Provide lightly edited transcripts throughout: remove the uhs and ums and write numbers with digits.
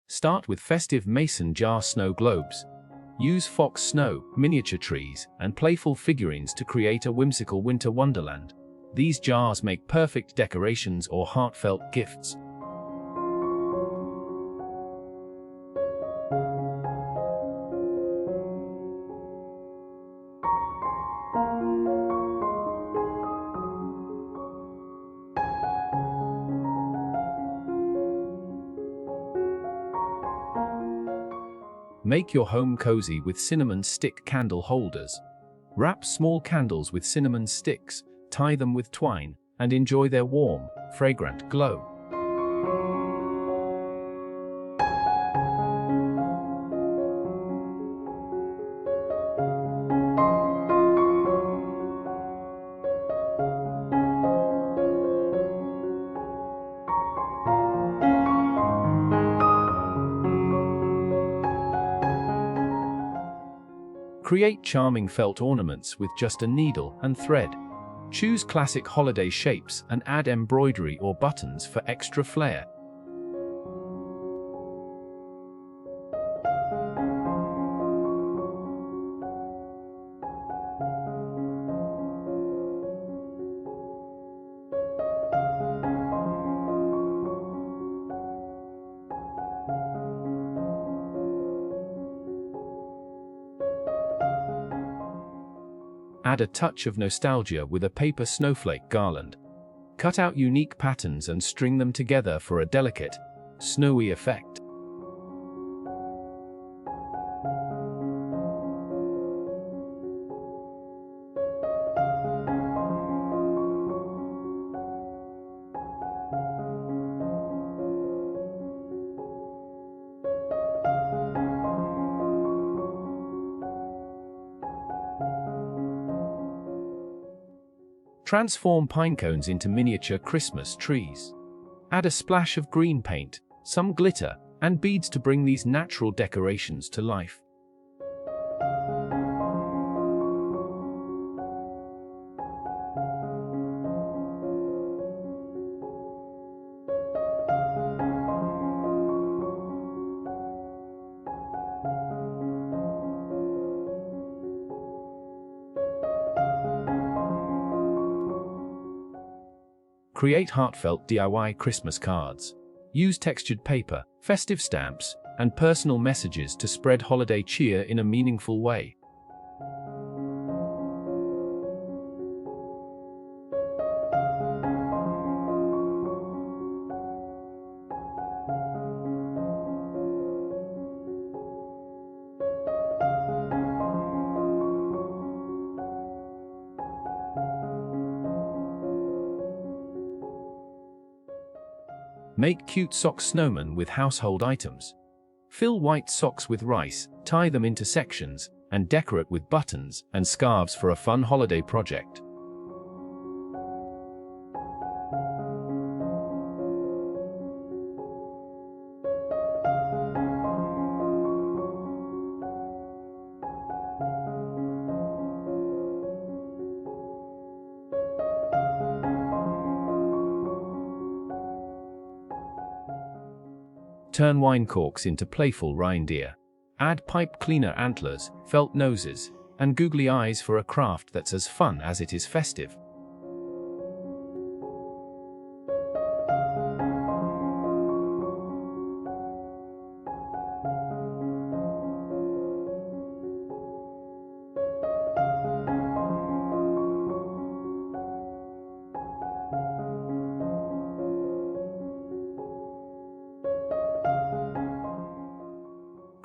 Start with festive mason jar snow globes. Use fox snow, miniature trees, and playful figurines to create a whimsical winter wonderland. These jars make perfect decorations or heartfelt gifts. Make your home cozy with cinnamon stick candle holders. Wrap small candles with cinnamon sticks, tie them with twine, and enjoy their warm, fragrant glow. Create charming felt ornaments with just a needle and thread. Choose classic holiday shapes and add embroidery or buttons for extra flair. Add a touch of nostalgia with a paper snowflake garland. Cut out unique patterns and string them together for a delicate, snowy effect. Transform pine cones into miniature Christmas trees. Add a splash of green paint, some glitter, and beads to bring these natural decorations to life. Create heartfelt DIY Christmas cards. Use textured paper, festive stamps, and personal messages to spread holiday cheer in a meaningful way. Make cute sock snowmen with household items. Fill white socks with rice, tie them into sections, and decorate with buttons and scarves for a fun holiday project. Turn wine corks into playful reindeer. Add pipe cleaner antlers, felt noses, and googly eyes for a craft that's as fun as it is festive.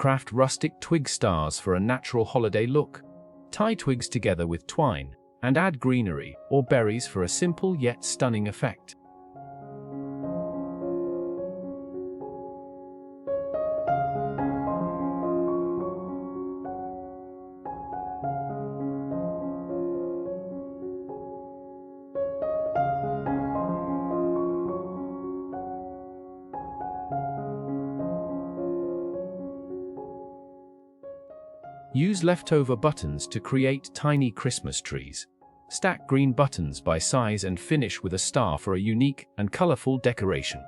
Craft rustic twig stars for a natural holiday look. Tie twigs together with twine, and add greenery or berries for a simple yet stunning effect. Use leftover buttons to create tiny Christmas trees. Stack green buttons by size and finish with a star for a unique and colorful decoration.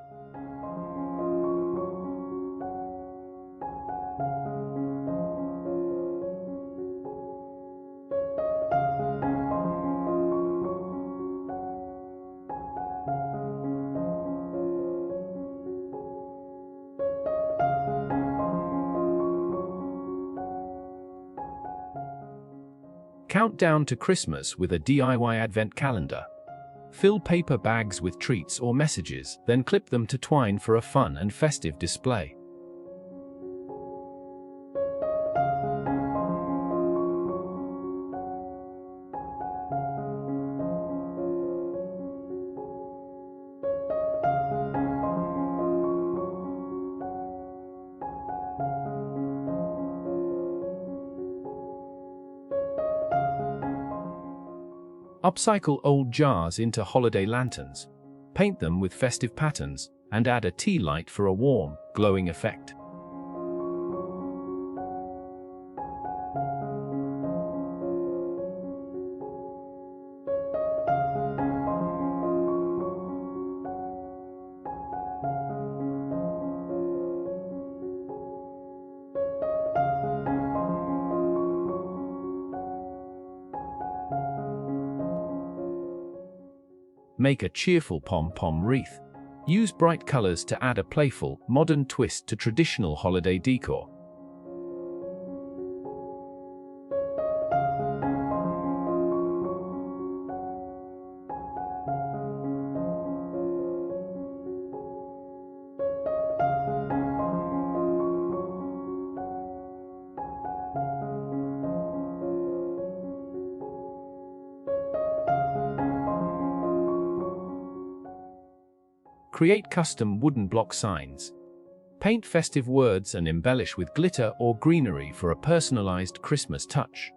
Count down to Christmas with a DIY advent calendar. Fill paper bags with treats or messages, then clip them to twine for a fun and festive display. Upcycle old jars into holiday lanterns. Paint them with festive patterns, and add a tea light for a warm, glowing effect. Make a cheerful pom-pom wreath. Use bright colors to add a playful, modern twist to traditional holiday decor. Create custom wooden block signs. Paint festive words and embellish with glitter or greenery for a personalized Christmas touch.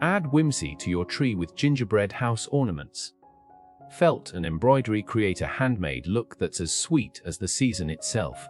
Add whimsy to your tree with gingerbread house ornaments. Felt and embroidery create a handmade look that's as sweet as the season itself.